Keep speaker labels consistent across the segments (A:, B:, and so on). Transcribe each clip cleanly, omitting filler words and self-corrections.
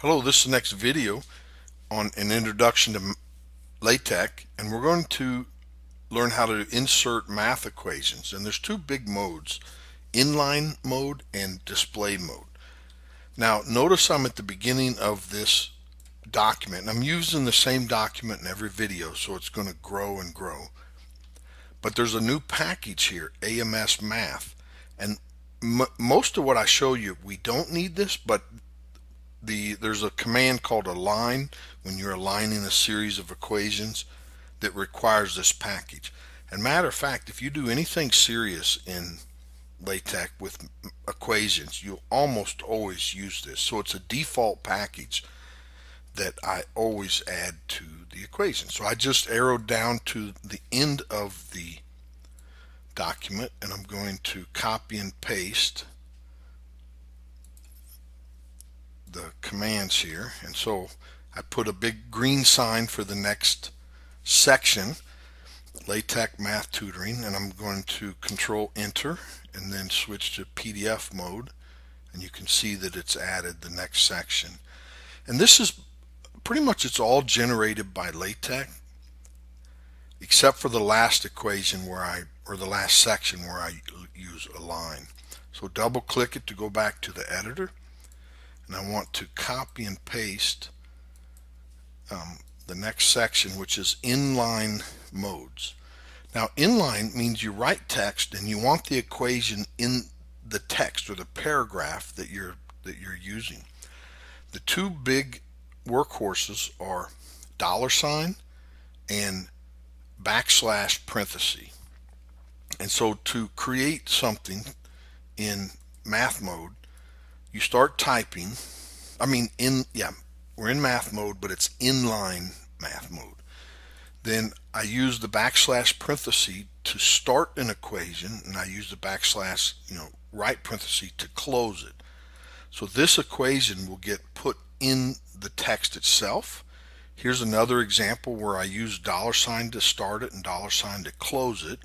A: Hello, this is the next video on an introduction to LaTeX, and we're going to learn how to insert math equations. And there's two big modes, inline mode and display mode. Now, notice I'm at the beginning of this document, and I'm using the same document in every video, so it's going to grow and grow. But there's a new package here, AMS Math, and most of what I show you, we don't need this, but there's a command called align when you're aligning a series of equations that requires this package. And matter of fact, if you do anything serious in LaTeX with equations, you'll almost always use this. So it's a default package that I always add to the equation. So I just arrowed down to the end of the document, and I'm going to copy and paste the commands here. And so I put a big green sign for the next section, LaTeX Math Tutoring, and I'm going to Control Enter and then switch to PDF mode, and you can see that it's added the next section. And this is pretty much, it's all generated by LaTeX except for the last equation or the last section where I use align. So double click it to go back to the editor, and I want to copy and paste the next section, which is inline modes. Now, inline means you write text and you want the equation in the text or the paragraph that you're using. The two big workhorses are $ and \parenthesis. And so to create something in math mode, you start typing. We're in math mode, but it's inline math mode. Then I use the \parenthesis to start an equation, and I use the right parenthesis to close it. So this equation will get put in the text itself. Here's another example where I use $ to start it and $ to close it.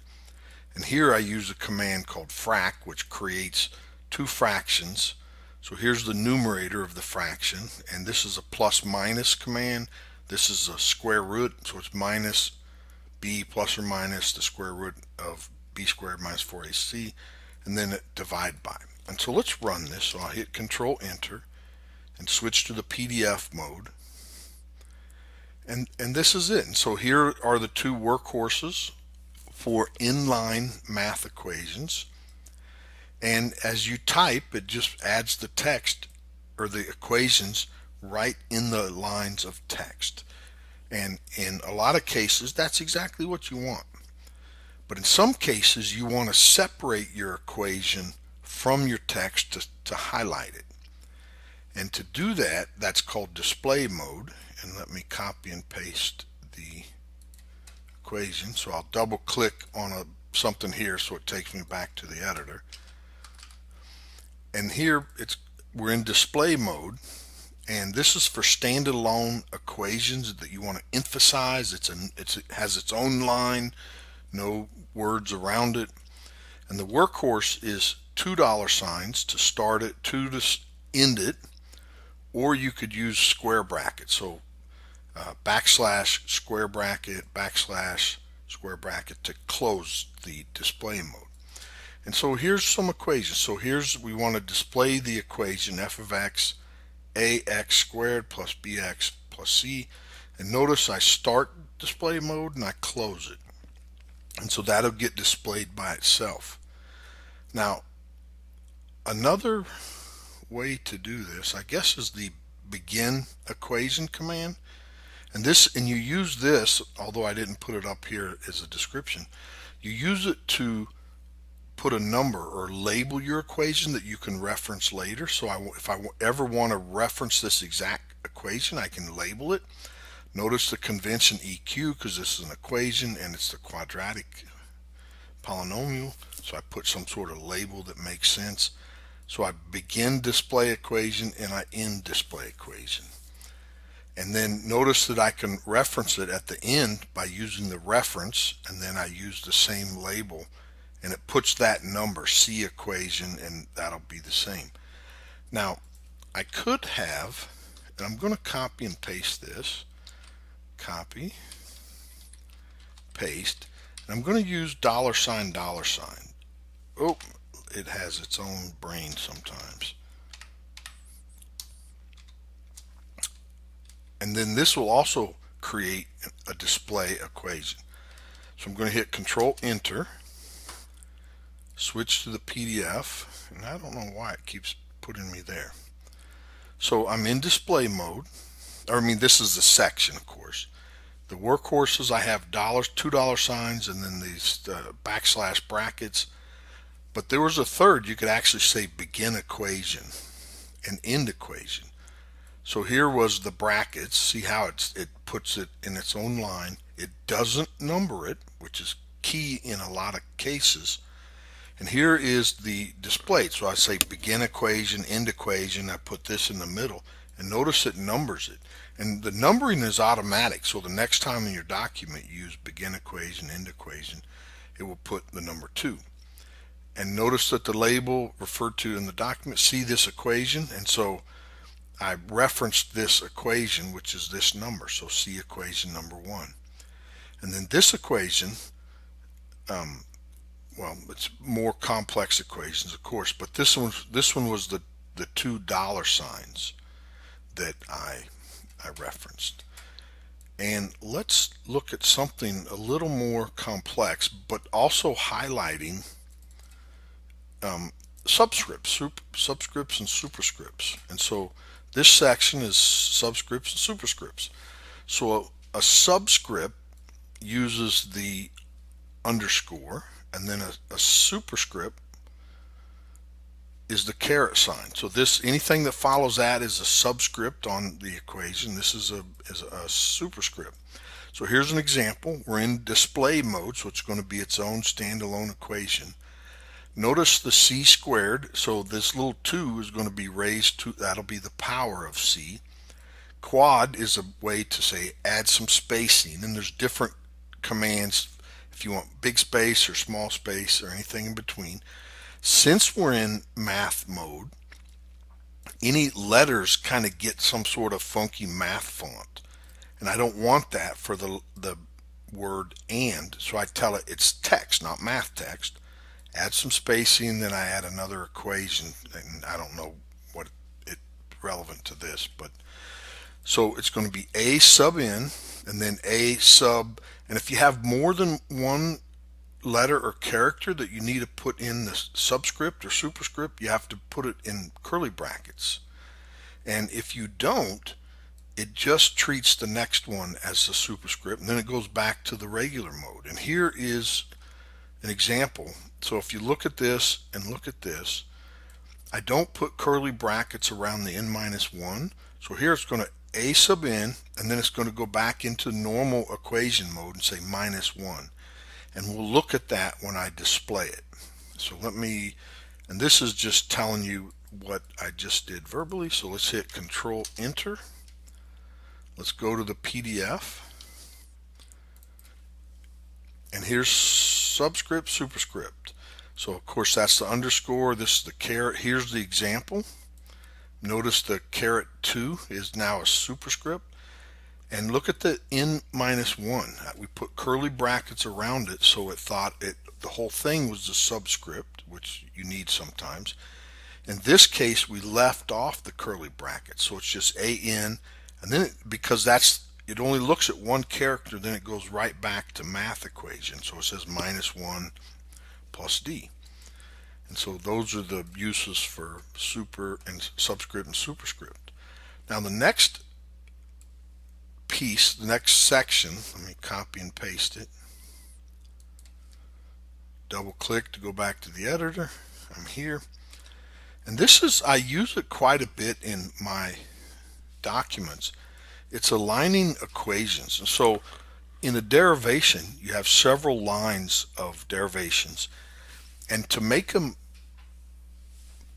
A: And here I use a command called frac, which creates two fractions. So here's the numerator of the fraction, and this is a plus minus command. This is a square root, so it's minus b plus or minus the square root of b squared minus 4ac, and then divide by. And so let's run this. So I'll hit Control Enter and switch to the PDF mode. And this is it. And so here are the two workhorses for inline math equations. And as you type, it just adds the text or the equations right in the lines of text. And in a lot of cases, that's exactly what you want. But in some cases, you want to separate your equation from your text to highlight it. And to do that, that's called display mode. And let me copy and paste the equation. So I'll double click on something here so it takes me back to the editor. And here we're in display mode, and this is for standalone equations that you want to emphasize. It has its own line, no words around it. And the workhorse is $2 to start it, 2 to end it, or you could use square brackets. So \square bracket, \square bracket to close the display mode. And so here's some equations. So we want to display the equation f of x, ax squared plus bx plus c. And notice I start display mode and I close it. And so that'll get displayed by itself. Now, another way to do this, I guess, is the begin equation command. And you use this, although I didn't put it up here as a description, you use it to put a number or label your equation that you can reference later. So if I ever want to reference this exact equation, I can label it. Notice the convention EQ, because this is an equation and it's the quadratic polynomial. So I put some sort of label that makes sense. So I begin display equation and I end display equation. And then notice that I can reference it at the end by using the reference, and then I use the same label, and it puts that number, C equation, and that'll be the same. Now, I could have And I'm going to copy and paste this. Copy, paste. And I'm going to use dollar sign, dollar sign. Oh, it has its own brain sometimes. And then this will also create a display equation. So I'm going to hit Control Enter, switch to the PDF, and I don't know why it keeps putting me there. So I'm in display mode, or I mean this is the section, of course. The workhorses, I have dollars, $2 signs, and then these backslash brackets. But there was a third. You could actually say begin equation and end equation. So here was the brackets. See how it puts it in its own line. It doesn't number it, which is key in a lot of cases. And here is the display. So I say begin equation, end equation. I put this in the middle. And notice it numbers it. And the numbering is automatic. So the next time in your document you use begin equation, end equation, it will put the number 2. And notice that the label referred to in the document, see this equation. And so I referenced this equation, which is this number. So see equation number 1. And then this equation, well, it's more complex equations, of course, but this one was the $2 signs that I referenced. And let's look at something a little more complex, but also highlighting subscripts and superscripts. And so this section is subscripts and superscripts. So a subscript uses the underscore, and then a superscript is the caret sign. So this, anything that follows that is a subscript on the equation. This is a superscript. So here's an example. We're in display mode, so it's going to be its own standalone equation. Notice the c squared, so this little 2 is going to be raised to, that'll be the power of c. Quad is a way to say add some spacing, and there's different commands if you want big space or small space or anything in between. Since we're in math mode, any letters kind of get some sort of funky math font, and I don't want that for the word and, so I tell it it's text, not math text. Add some spacing, then I add another equation, and I don't know what it's relevant to this, but so it's going to be a sub n and then a sub, and if you have more than one letter or character that you need to put in the subscript or superscript, you have to put it in curly brackets. And if you don't, it just treats the next one as a superscript, and then it goes back to the regular mode. And here is an example. So if you look at this and look at this, I don't put curly brackets around the n-1. So here it's going to a sub n, and then it's going to go back into normal equation mode and say -1. And we'll look at that when I display it. So let me, and this is just telling you what I just did verbally. So let's hit Control Enter. Let's go to the PDF. And here's subscript, superscript. So of course that's the underscore, this is the caret. Here's the example. Notice the caret 2 is now a superscript. And look at the n-1. We put curly brackets around it, so it thought the whole thing was a subscript, which you need sometimes. In this case, we left off the curly brackets, so it's just an, and then because it only looks at one character, then it goes right back to math equation. So it says -1 plus d. And so those are the uses for super and subscript and superscript. Now the next piece, the next section, let me copy and paste it. Double click to go back to the editor. I'm here. And this is, I use it quite a bit in my documents. It's aligning equations. And so in a derivation, you have several lines of derivations. And to make them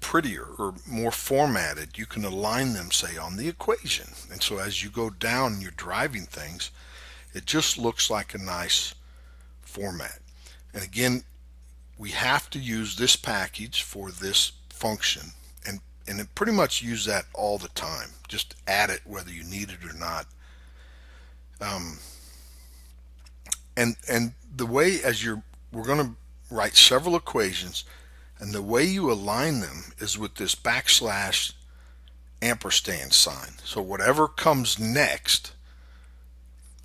A: prettier or more formatted, you can align them, say, on the equation. And so as you go down and you're driving things, it just looks like a nice format. And again, we have to use this package for this function. And and it pretty much use that all the time. Just add it whether you need it or not. Um, and the way as you're we're going to write several equations, and the way you align them is with this backslash ampersand sign. So whatever comes next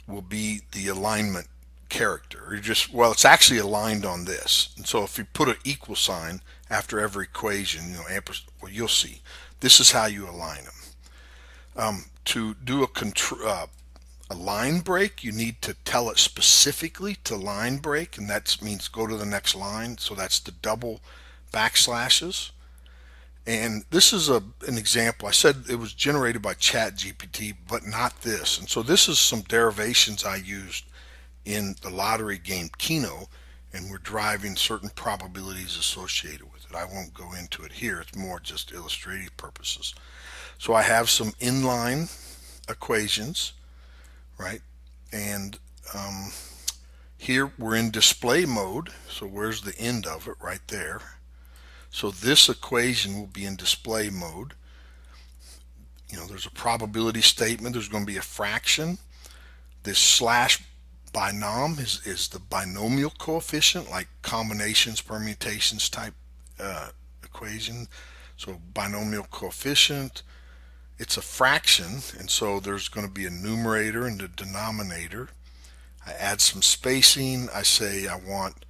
A: will be the alignment character. Or just, well, it's actually aligned on this. And so if you put an equal sign after every equation, well, you'll see. This is how you align them. To do a line break, you need to tell it specifically to line break, and that means go to the next line. So that's the double backslashes. And this is an example. I said it was generated by ChatGPT, but not this. And so this is some derivations I used in the lottery game Keno, and we're driving certain probabilities associated with it. I won't go into it here. It's more just illustrative purposes. So I have some inline equations, right? And here we're in display mode. So where's the end of it? Right there. So this equation will be in display mode. There's a probability statement. There's going to be a fraction. This slash binom is the binomial coefficient, like combinations, permutations type equation. So binomial coefficient, it's a fraction, and so there's going to be a numerator and a denominator. I add some spacing. I say I want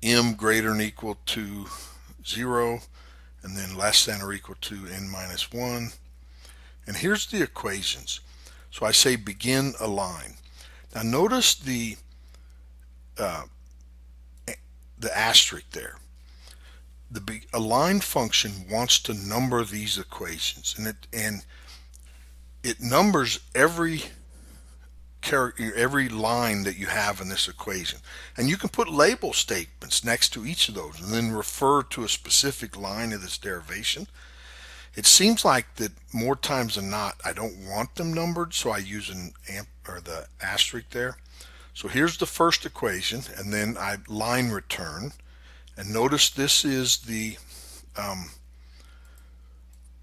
A: m greater than or equal to 0, and then less than or equal to n minus 1. And here's the equations. So I say begin align. Now notice the asterisk there. The align function wants to number these equations, and it numbers every line that you have in this equation. And you can put label statements next to each of those and then refer to a specific line of this derivation. It seems like that more times than not I don't want them numbered, so I use the asterisk there. So here's the first equation, and then I line return, and notice this is the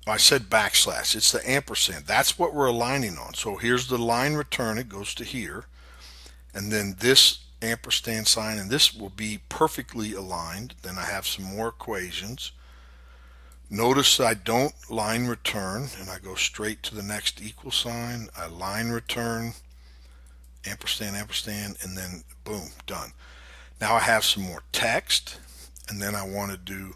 A: I said backslash, it's the ampersand. That's what we're aligning on. So here's the line return, it goes to here, and then this ampersand sign, and this will be perfectly aligned. Then I have some more equations. Notice I don't line return, and I go straight to the next equal sign. I line return, ampersand, ampersand, and then boom, done. Now I have some more text, and then I want to do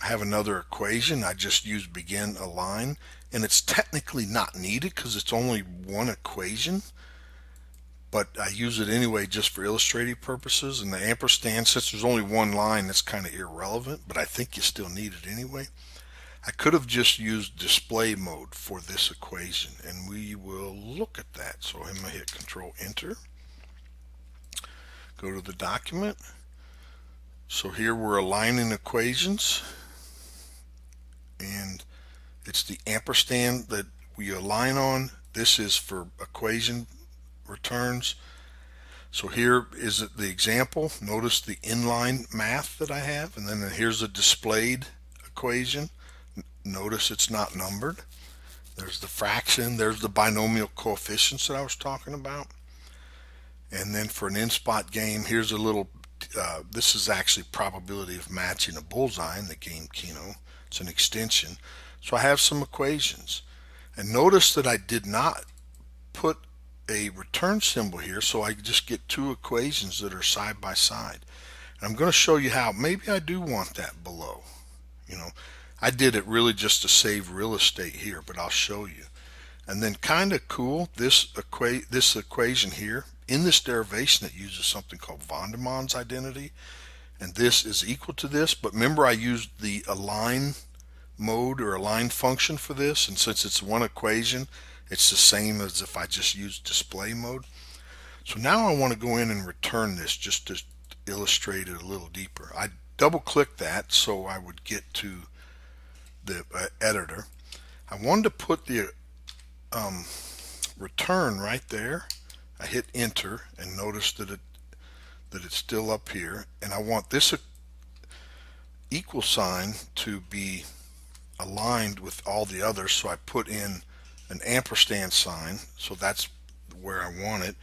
A: I have another equation. I just use begin align, and it's technically not needed because it's only one equation, but I use it anyway just for illustrative purposes. And the ampersand, since there's only one line, that's kind of irrelevant, but I think you still need it anyway. I could have just used display mode for this equation, and we will look at that. So I'm going to hit Control Enter, go to the document. So here we're aligning equations, and it's the ampersand that we align on. This is for equation returns. So here is the example. Notice the inline math that I have, and then here's a displayed equation. Notice it's not numbered. There's the fraction, there's the binomial coefficients that I was talking about. And then for an in-spot game, here's a little this is actually probability of matching a bullseye in the game Keno. It's an extension. So I have some equations. And notice that I did not put a return symbol here, so I just get two equations that are side by side. And I'm going to show you how. Maybe I do want that below. I did it really just to save real estate here, but I'll show you. And then kind of cool, this equation here, in this derivation it uses something called von Neumann's identity, and this is equal to this. But remember, I used the align mode or align function for this, and since it's one equation, it's the same as if I just used display mode. So now I want to go in and return this just to illustrate it a little deeper. I double click that so I would get to the editor. I wanted to put the return right there. I hit enter, and notice that it's still up here, and I want this equal sign to be aligned with all the others, so I put in an ampersand sign, so that's where I want it,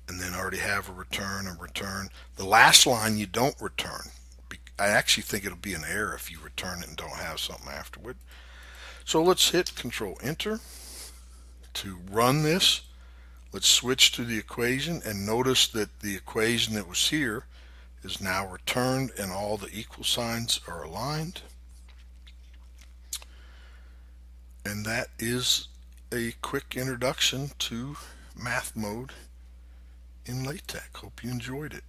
A: and then I already have a return and return. The last line you don't return. I actually think it'll be an error if you return it and don't have something afterward. So let's hit Control Enter to run this. Let's switch to the equation and notice that the equation that was here is now returned and all the equal signs are aligned. And that is a quick introduction to math mode in LaTeX. Hope you enjoyed it.